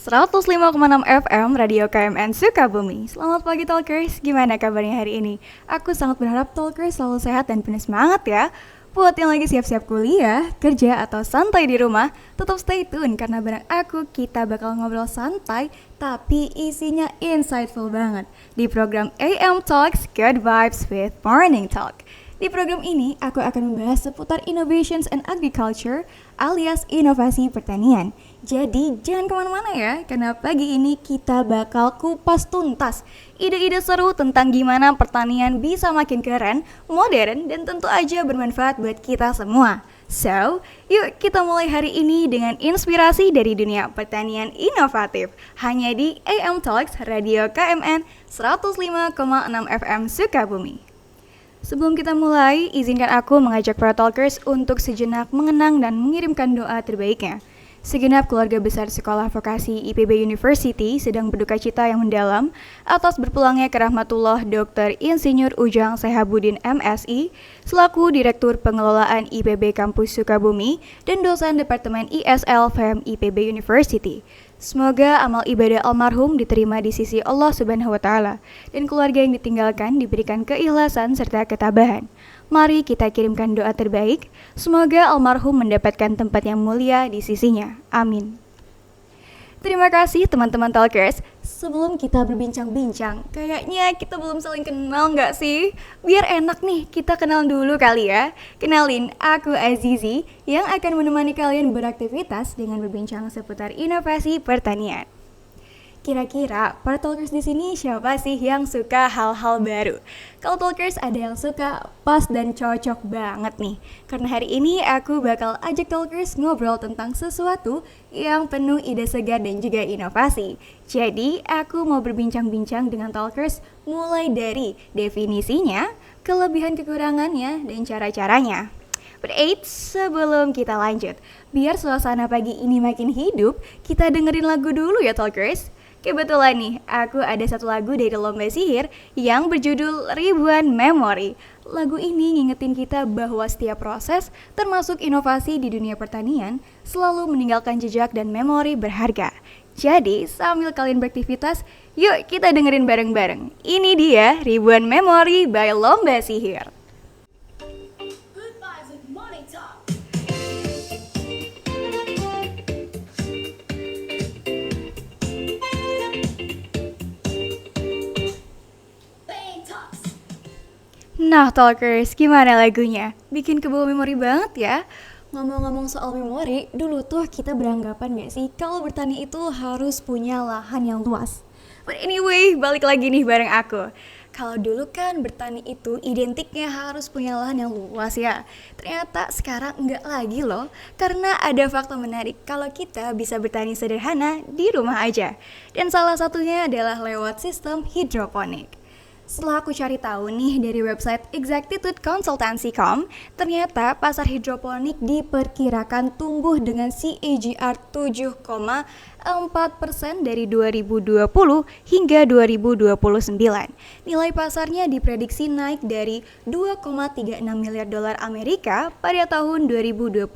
105,6 FM Radio KMN Sukabumi. Selamat pagi Talkers, gimana kabarnya hari ini? Aku sangat berharap Talkers selalu sehat dan penuh semangat ya. Buat yang lagi siap-siap kuliah, kerja, atau santai di rumah, tetap stay tune karena bareng aku kita bakal ngobrol santai tapi isinya insightful banget di program AM Talks Good Vibes with Morning Talk. Di program ini, aku akan membahas seputar innovations and agriculture alias inovasi pertanian. Jadi, jangan kemana-mana ya, karena pagi ini kita bakal kupas tuntas ide-ide seru tentang gimana pertanian bisa makin keren, modern, dan tentu aja bermanfaat buat kita semua. So, yuk kita mulai hari ini dengan inspirasi dari dunia pertanian inovatif. Hanya di AM Talks Radio KMN 105,6 FM Sukabumi. Sebelum kita mulai, izinkan aku mengajak para talkers untuk sejenak mengenang dan mengirimkan doa terbaiknya. Segenap keluarga besar Sekolah Vokasi IPB University sedang berduka cita yang mendalam atas berpulangnya ke rahmatullah Dr. Insinyur Ujang Sehabudin MSI selaku Direktur Pengelolaan IPB Kampus Sukabumi dan dosen Departemen ISL FEM IPB University. Semoga amal ibadah almarhum diterima di sisi Allah Subhanahu wa Ta'ala dan keluarga yang ditinggalkan diberikan keikhlasan serta ketabahan. Mari kita kirimkan doa terbaik, semoga almarhum mendapatkan tempat yang mulia di sisinya. Amin. Terima kasih teman-teman Talkers. Sebelum kita berbincang-bincang, kayaknya kita belum saling kenal nggak sih? Biar enak nih, kita kenal dulu kali ya. Kenalin, aku Azizi yang akan menemani kalian beraktivitas dengan berbincang seputar inovasi pertanian. Kira-kira para talkers di sini siapa sih yang suka hal-hal baru? Kalau talkers ada yang suka, pas dan cocok banget nih. Karena hari ini aku bakal ajak talkers ngobrol tentang sesuatu yang penuh ide segar dan juga inovasi. Jadi aku mau berbincang-bincang dengan talkers mulai dari definisinya, kelebihan kekurangannya, dan cara-caranya. But sebelum kita lanjut, biar suasana pagi ini makin hidup, kita dengerin lagu dulu ya talkers. Kebetulan nih, aku ada satu lagu dari Lomba Sihir yang berjudul Ribuan Memori. Lagu ini ngingetin kita bahwa setiap proses, termasuk inovasi di dunia pertanian, selalu meninggalkan jejak dan memori berharga. Jadi, sambil kalian beraktivitas, yuk kita dengerin bareng-bareng. Ini dia Ribuan Memori by Lomba Sihir. Nah talkers, gimana lagunya? Bikin kebawa memori banget ya. Ngomong-ngomong soal memori, dulu tuh kita beranggapan gak sih kalau bertani itu harus punya lahan yang luas. But anyway, balik lagi nih bareng aku. Kalau dulu kan bertani itu identiknya harus punya lahan yang luas ya. Ternyata sekarang enggak lagi loh. Karena ada fakta menarik kalau kita bisa bertani sederhana di rumah aja. Dan salah satunya adalah lewat sistem hidroponik. Setelah aku cari tahu nih dari website Exactitude.Consultancy.com, ternyata pasar hidroponik diperkirakan tumbuh dengan CAGR 7,4% dari 2020 hingga 2029. Nilai pasarnya diprediksi naik dari 2,36 miliar dolar Amerika pada tahun 2020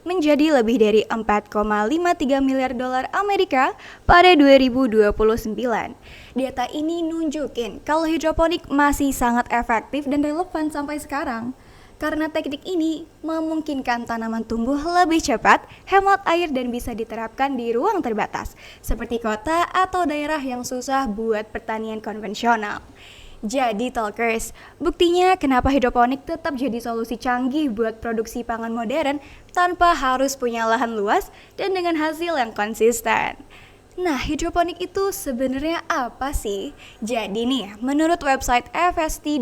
menjadi lebih dari 4,53 miliar dolar Amerika pada 2029. Data ini nunjukin kalau hidroponik masih sangat efektif dan relevan sampai sekarang. Karena teknik ini memungkinkan tanaman tumbuh lebih cepat, hemat air dan bisa diterapkan di ruang terbatas, seperti kota atau daerah yang susah buat pertanian konvensional. Jadi talkers, buktinya kenapa hidroponik tetap jadi solusi canggih buat produksi pangan modern tanpa harus punya lahan luas dan dengan hasil yang konsisten. Nah, hidroponik itu sebenarnya apa sih? Jadi nih, menurut website fst.udb.ac.id,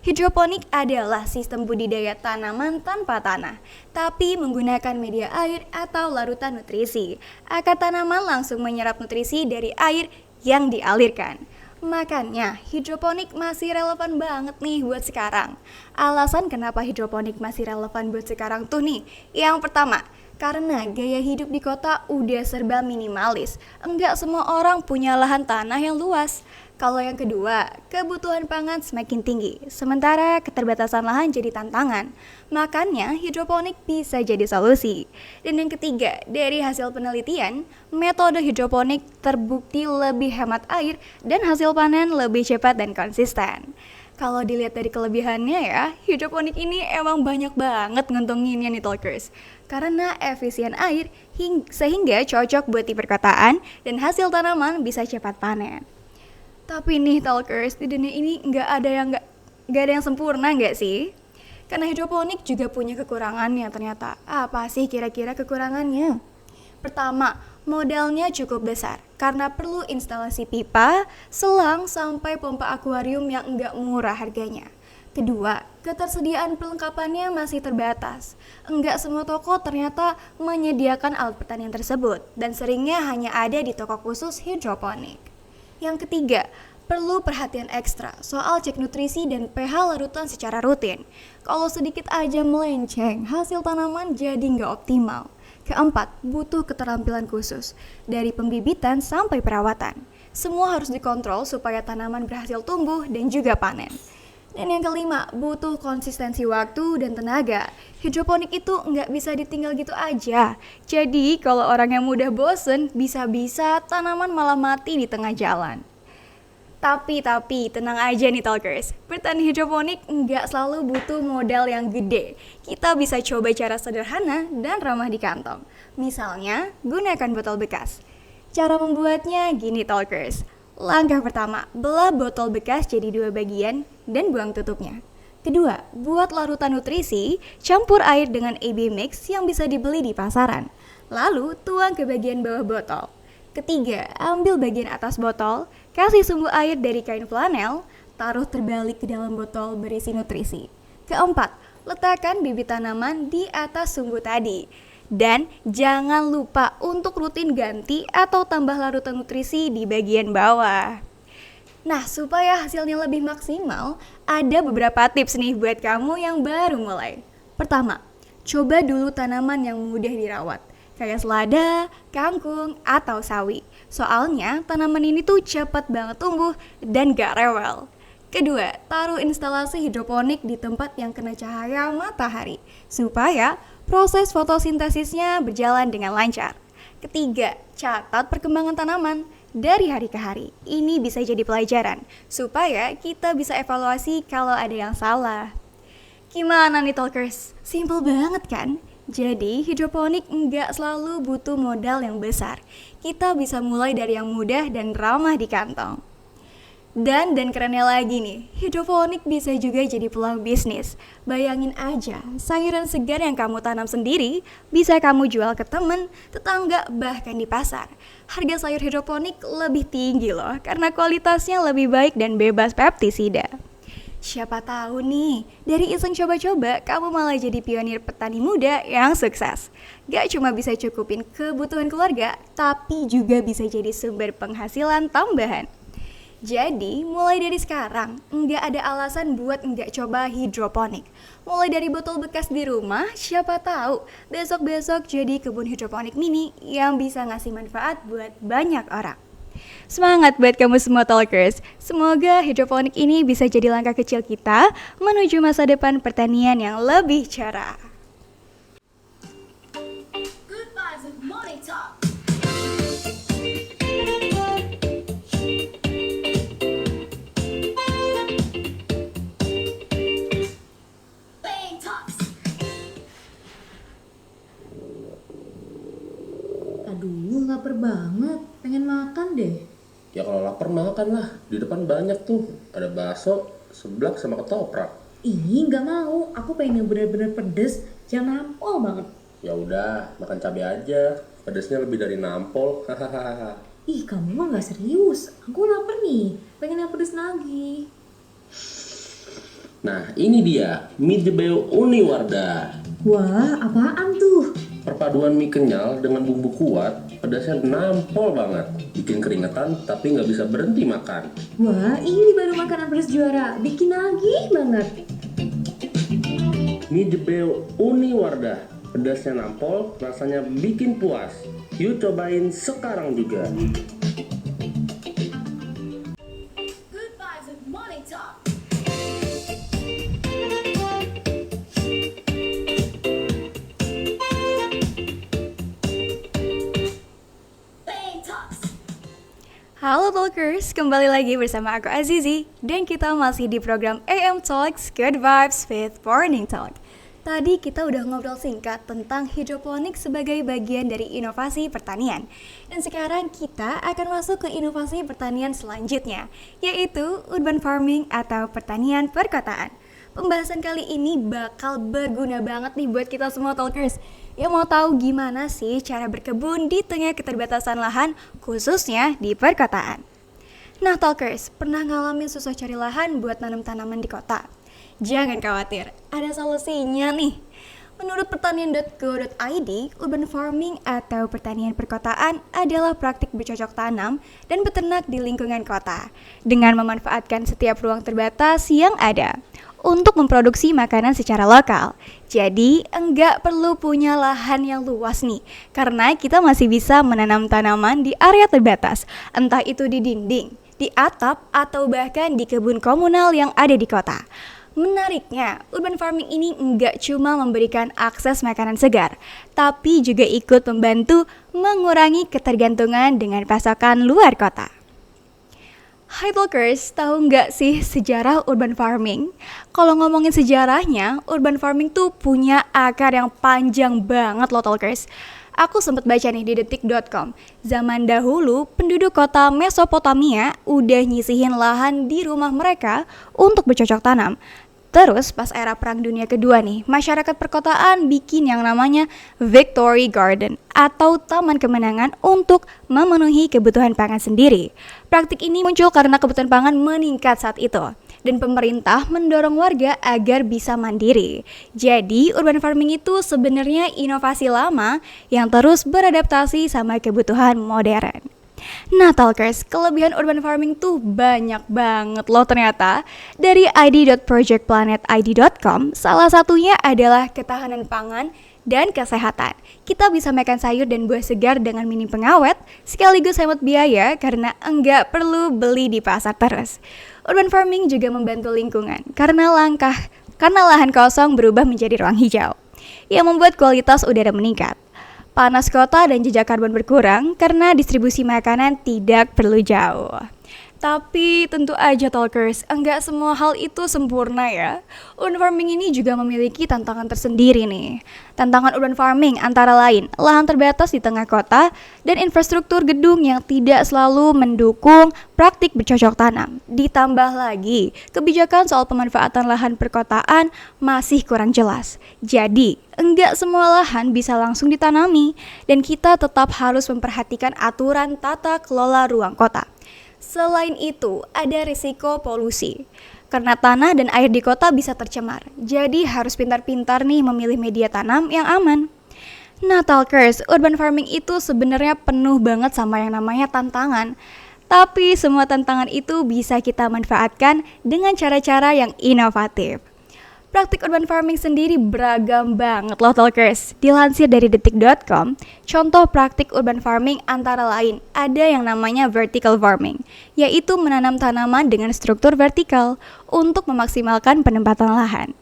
hidroponik adalah sistem budidaya tanaman tanpa tanah, tapi menggunakan media air atau larutan nutrisi. Akar tanaman langsung menyerap nutrisi dari air yang dialirkan. Makanya, hidroponik masih relevan banget nih buat sekarang. Alasan kenapa hidroponik masih relevan buat sekarang tuh nih, yang pertama, karena gaya hidup di kota udah serba minimalis. Enggak semua orang punya lahan tanah yang luas. Kalau yang kedua, kebutuhan pangan semakin tinggi, sementara keterbatasan lahan jadi tantangan. Makanya hidroponik bisa jadi solusi. Dan yang ketiga, dari hasil penelitian, metode hidroponik terbukti lebih hemat air dan hasil panen lebih cepat dan konsisten. Kalau dilihat dari kelebihannya ya, hidroponik ini emang banyak banget nguntunginnya nih talkers. Karena efisien air sehingga cocok buat di perkotaan dan hasil tanaman bisa cepat panen. Tapi nih talkers, di dunia ini nggak ada yang sempurna nggak sih? Karena hidroponik juga punya kekurangannya ternyata. Apa sih kira-kira kekurangannya? Pertama, modalnya cukup besar karena perlu instalasi pipa, selang, sampai pompa akuarium yang nggak murah harganya. Kedua, ketersediaan perlengkapannya masih terbatas. Enggak semua toko ternyata menyediakan alat pertanian tersebut dan seringnya hanya ada di toko khusus hidroponik. Yang ketiga, perlu perhatian ekstra soal cek nutrisi dan pH larutan secara rutin. Kalau sedikit aja melenceng, hasil tanaman jadi nggak optimal. Keempat, butuh keterampilan khusus, dari pembibitan sampai perawatan. Semua harus dikontrol supaya tanaman berhasil tumbuh dan juga panen. Dan yang kelima, butuh konsistensi waktu dan tenaga. Hidroponik itu nggak bisa ditinggal gitu aja. Jadi kalau orang yang mudah bosen, bisa-bisa tanaman malah mati di tengah jalan. Tapi, tenang aja nih talkers. Bertani hidroponik nggak selalu butuh modal yang gede. Kita bisa coba cara sederhana dan ramah di kantong. Misalnya, gunakan botol bekas. Cara membuatnya gini talkers. Langkah pertama, belah botol bekas jadi 2 bagian dan buang tutupnya. Kedua, buat larutan nutrisi, campur air dengan AB mix yang bisa dibeli di pasaran. Lalu, tuang ke bagian bawah botol. Ketiga, ambil bagian atas botol, kasih sumbu air dari kain flanel, taruh terbalik ke dalam botol berisi nutrisi. Keempat, letakkan bibit tanaman di atas sumbu tadi. Dan jangan lupa untuk rutin ganti atau tambah larutan nutrisi di bagian bawah. Nah, supaya hasilnya lebih maksimal, ada beberapa tips nih buat kamu yang baru mulai. Pertama, coba dulu tanaman yang mudah dirawat, kayak selada, kangkung, atau sawi. Soalnya tanaman ini tuh cepat banget tumbuh dan gak rewel. Kedua, taruh instalasi hidroponik di tempat yang kena cahaya matahari, supaya proses fotosintesisnya berjalan dengan lancar. Ketiga, catat perkembangan tanaman dari hari ke hari. Ini bisa jadi pelajaran, supaya kita bisa evaluasi kalau ada yang salah. Gimana nih talkers? Simple banget kan? Jadi hidroponik nggak selalu butuh modal yang besar. Kita bisa mulai dari yang mudah dan ramah di kantong. Dan kerennya lagi nih, hidroponik bisa juga jadi peluang bisnis. Bayangin aja, sayuran segar yang kamu tanam sendiri bisa kamu jual ke temen, tetangga, bahkan di pasar. Harga sayur hidroponik lebih tinggi loh, karena kualitasnya lebih baik dan bebas pestisida. Siapa tahu nih, dari iseng coba-coba, kamu malah jadi pionir petani muda yang sukses. Gak cuma bisa cukupin kebutuhan keluarga, tapi juga bisa jadi sumber penghasilan tambahan. Jadi, mulai dari sekarang, nggak ada alasan buat nggak coba hidroponik. Mulai dari botol bekas di rumah, siapa tahu besok-besok jadi kebun hidroponik mini yang bisa ngasih manfaat buat banyak orang. Semangat buat kamu semua talkers. Semoga hidroponik ini bisa jadi langkah kecil kita menuju masa depan pertanian yang lebih cerah. Good vibes with Morning Talk. Aduh, lapar banget. Pengen makan deh. Ya kalau lapar makan lah. Di depan banyak tuh. Ada bakso, seblak sama ketoprak. Ih, nggak mau. Aku pengen yang bener-bener pedes, yang nampol banget. Ya udah, makan cabai aja. Pedesnya lebih dari nampol. Hahaha. Ih, kamu mah nggak serius. Aku lapar nih. Pengen yang pedes lagi. Nah, ini dia mie jebeo uni Wardah. Wah, apaan tuh? Perpaduan mie kenyal dengan bumbu kuat, pedasnya nampol banget. Bikin keringetan tapi nggak bisa berhenti makan. Wah, ini baru makanan pedes juara. Bikin lagi banget. Mie jebeo uni Wardah. Pedasnya nampol, rasanya bikin puas. Yuk cobain sekarang juga. Halo Talkers, kembali lagi bersama aku Azizi. Dan kita masih di program AM Talks Good Vibes with Morning Talk. Tadi kita udah ngobrol singkat tentang hidroponik sebagai bagian dari inovasi pertanian. Dan sekarang kita akan masuk ke inovasi pertanian selanjutnya, yaitu urban farming atau pertanian perkotaan. Pembahasan kali ini bakal berguna banget nih buat kita semua Talkers yang mau tahu gimana sih cara berkebun di tengah keterbatasan lahan, khususnya di perkotaan. Nah Talkers, pernah ngalamin susah cari lahan buat nanam tanaman di kota? Jangan khawatir, ada solusinya nih. Menurut pertanian.go.id, urban farming atau pertanian perkotaan adalah praktik bercocok tanam dan beternak di lingkungan kota dengan memanfaatkan setiap ruang terbatas yang ada untuk memproduksi makanan secara lokal. Jadi enggak perlu punya lahan yang luas nih, karena kita masih bisa menanam tanaman di area terbatas, entah itu di dinding, di atap, atau bahkan di kebun komunal yang ada di kota. Menariknya, urban farming ini enggak cuma memberikan akses makanan segar, tapi juga ikut membantu mengurangi ketergantungan dengan pasokan luar kota. Hai Talkers, tahu nggak sih sejarah urban farming? Kalau ngomongin sejarahnya, urban farming tuh punya akar yang panjang banget loh Talkers. Aku sempat baca nih di detik.com. Zaman dahulu, penduduk kota Mesopotamia udah nyisihin lahan di rumah mereka untuk bercocok tanam. Terus pas era Perang Dunia Kedua nih, masyarakat perkotaan bikin yang namanya Victory Garden atau taman kemenangan untuk memenuhi kebutuhan pangan sendiri. Praktik ini muncul karena kebutuhan pangan meningkat saat itu dan pemerintah mendorong warga agar bisa mandiri. Jadi urban farming itu sebenarnya inovasi lama yang terus beradaptasi sama kebutuhan modern. Nah Talkers, kelebihan urban farming tuh banyak banget loh ternyata. Dari id.projectplanetid.com, salah satunya adalah ketahanan pangan dan kesehatan. Kita bisa makan sayur dan buah segar dengan minim pengawet, sekaligus hemat biaya karena enggak perlu beli di pasar terus. Urban farming juga membantu lingkungan karena lahan kosong berubah menjadi ruang hijau yang membuat kualitas udara meningkat. Panas kota dan jejak karbon berkurang karena distribusi makanan tidak perlu jauh. Tapi tentu aja Talkers, enggak semua hal itu sempurna ya. Urban farming ini juga memiliki tantangan tersendiri nih. Tantangan urban farming antara lain lahan terbatas di tengah kota dan infrastruktur gedung yang tidak selalu mendukung praktik bercocok tanam. Ditambah lagi, kebijakan soal pemanfaatan lahan perkotaan masih kurang jelas. Jadi, enggak semua lahan bisa langsung ditanami dan kita tetap harus memperhatikan aturan tata kelola ruang kota. Selain itu, ada risiko polusi. Karena tanah dan air di kota bisa tercemar. Jadi harus pintar-pintar nih memilih media tanam yang aman. Nah Talkers, urban farming itu sebenarnya penuh banget sama yang namanya tantangan. Tapi semua tantangan itu bisa kita manfaatkan dengan cara-cara yang inovatif. Praktik urban farming sendiri beragam banget loh Talkers. Dilansir dari detik.com, contoh praktik urban farming antara lain ada yang namanya vertical farming, yaitu menanam tanaman dengan struktur vertikal untuk memaksimalkan penempatan lahan.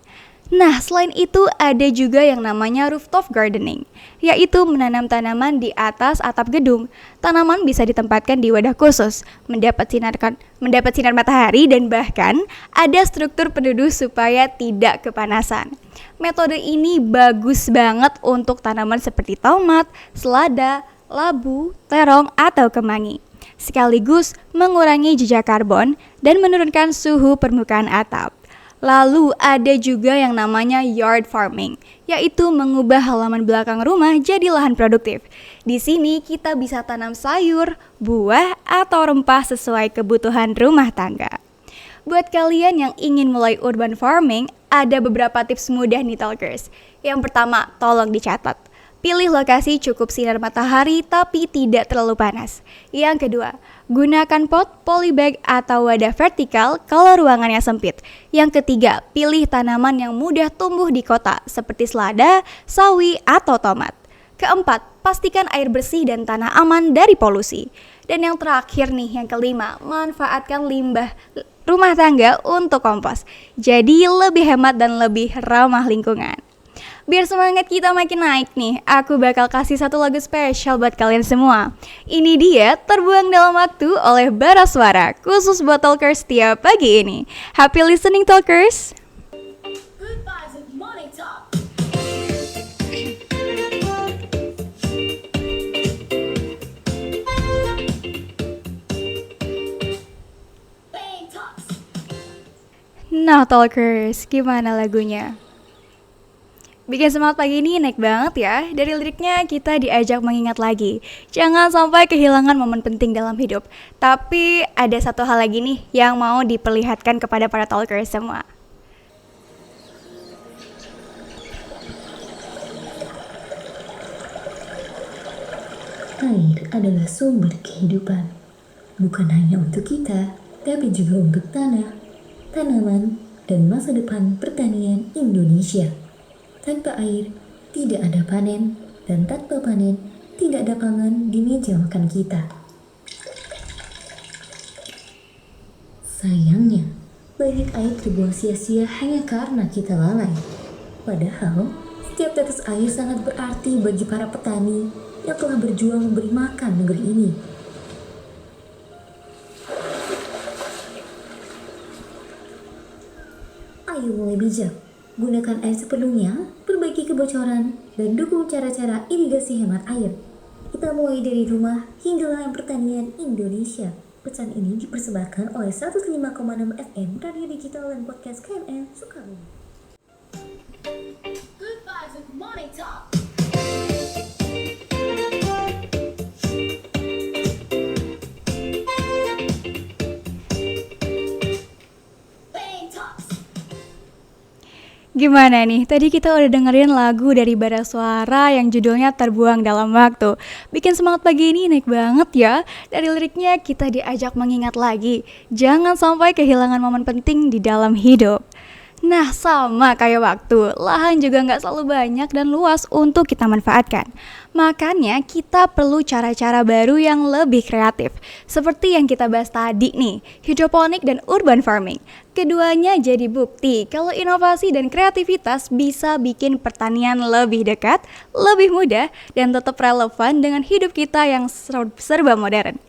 Nah, selain itu ada juga yang namanya rooftop gardening, yaitu menanam tanaman di atas atap gedung. Tanaman bisa ditempatkan di wadah khusus, mendapat sinar matahari dan bahkan ada struktur penduduh supaya tidak kepanasan. Metode ini bagus banget untuk tanaman seperti tomat, selada, labu, terong, atau kemangi. Sekaligus mengurangi jejak karbon dan menurunkan suhu permukaan atap. Lalu ada juga yang namanya yard farming, yaitu mengubah halaman belakang rumah jadi lahan produktif. Di sini kita bisa tanam sayur, buah, atau rempah sesuai kebutuhan rumah tangga. Buat kalian yang ingin mulai urban farming, ada beberapa tips mudah nih Talkers. Yang pertama, tolong dicatat. Pilih lokasi cukup sinar matahari tapi tidak terlalu panas. Yang kedua, gunakan pot, polybag, atau wadah vertikal kalau ruangannya sempit. Yang ketiga, pilih tanaman yang mudah tumbuh di kota seperti selada, sawi, atau tomat. Keempat, pastikan air bersih dan tanah aman dari polusi. Dan yang terakhir nih, yang kelima, manfaatkan limbah rumah tangga untuk kompos. Jadi lebih hemat dan lebih ramah lingkungan. Biar semangat kita makin naik nih, aku bakal kasih satu lagu spesial buat kalian semua. Ini dia Terbuang Dalam Waktu oleh Bara Suara, khusus buat Talkers tiap pagi ini. Happy listening, Talkers! Nah, Talkers, gimana lagunya? Bikin semangat pagi ini naik banget ya. Dari liriknya kita diajak mengingat lagi, jangan sampai kehilangan momen penting dalam hidup. Tapi ada satu hal lagi nih yang mau diperlihatkan kepada para Talkers semua. Air adalah sumber kehidupan, bukan hanya untuk kita, tapi juga untuk tanah, tanaman, dan masa depan pertanian Indonesia. Tanpa air, tidak ada panen, dan tanpa panen, tidak ada pangan di meja makan kita. Sayangnya, banyak air terbuang sia-sia hanya karena kita lalai. Padahal, setiap tetes air sangat berarti bagi para petani yang telah berjuang memberi makan negeri ini. Ayo mulai bijak. Gunakan air sepenuhnya, perbaiki kebocoran, dan dukung cara-cara irigasi hemat air. Kita mulai dari rumah hingga lahan pertanian Indonesia. Pesan ini dipersembahkan oleh 105,6 FM Radio Digital dan Podcast KMN Sukabumi. Good vibes and morning talk. Gimana nih? Tadi kita udah dengerin lagu dari Bara Suara yang judulnya Terbuang Dalam Waktu. Bikin semangat pagi ini naik banget ya. Dari liriknya kita diajak mengingat lagi, jangan sampai kehilangan momen penting di dalam hidup. Nah, sama kayak waktu, lahan juga nggak selalu banyak dan luas untuk kita manfaatkan. Makanya kita perlu cara-cara baru yang lebih kreatif. Seperti yang kita bahas tadi nih, hidroponik dan urban farming. Keduanya jadi bukti kalau inovasi dan kreativitas bisa bikin pertanian lebih dekat, lebih mudah, dan tetap relevan dengan hidup kita yang serba modern.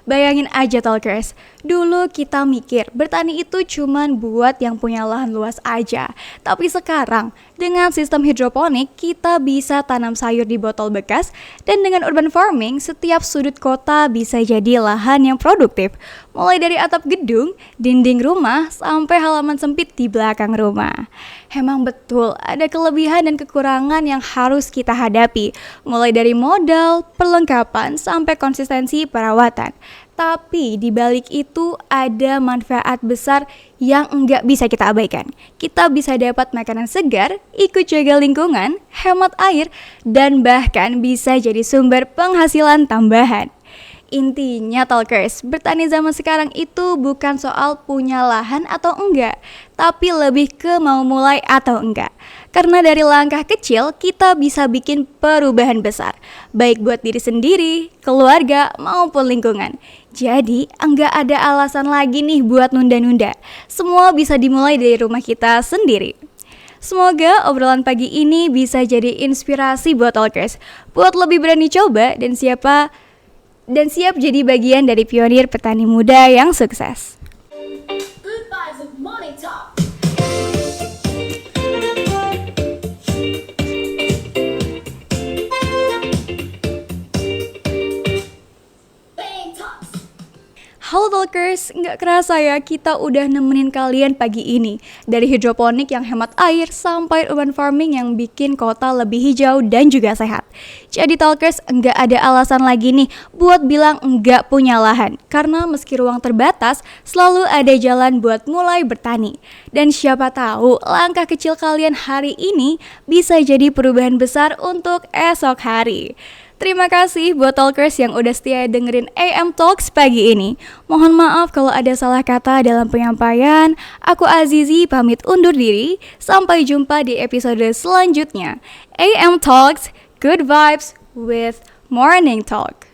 Bayangin aja Talkers, dulu kita mikir bertani itu cuman buat yang punya lahan luas aja. Tapi sekarang dengan sistem hidroponik kita bisa tanam sayur di botol bekas. Dan dengan urban farming setiap sudut kota bisa jadi lahan yang produktif. Mulai dari atap gedung, dinding rumah, sampai halaman sempit di belakang rumah. Emang betul ada kelebihan dan kekurangan yang harus kita hadapi. Mulai dari modal, perlengkapan, sampai konsistensi perawatan. Tapi di balik itu ada manfaat besar yang enggak bisa kita abaikan. Kita bisa dapat makanan segar, ikut jaga lingkungan, hemat air, dan bahkan bisa jadi sumber penghasilan tambahan. Intinya Talkers, bertani zaman sekarang itu bukan soal punya lahan atau enggak, tapi lebih ke mau mulai atau enggak. Karena dari langkah kecil kita bisa bikin perubahan besar, baik buat diri sendiri, keluarga, maupun lingkungan. Jadi enggak ada alasan lagi nih buat nunda-nunda. Semua bisa dimulai dari rumah kita sendiri. Semoga obrolan pagi ini bisa jadi inspirasi buat Talkers, buat lebih berani coba dan siap jadi bagian dari pionir petani muda yang sukses. Good vibes and morning talk. Halo Talkers, nggak kerasa ya kita udah nemenin kalian pagi ini. Dari hidroponik yang hemat air sampai urban farming yang bikin kota lebih hijau dan juga sehat. Jadi Talkers, nggak ada alasan lagi nih buat bilang nggak punya lahan. Karena meski ruang terbatas, selalu ada jalan buat mulai bertani. Dan siapa tahu langkah kecil kalian hari ini bisa jadi perubahan besar untuk esok hari. Terima kasih buat Talkers yang udah setia dengerin AM Talks pagi ini. Mohon maaf kalau ada salah kata dalam penyampaian. Aku Azizi pamit undur diri. Sampai jumpa di episode selanjutnya. AM Talks, good vibes with morning talk.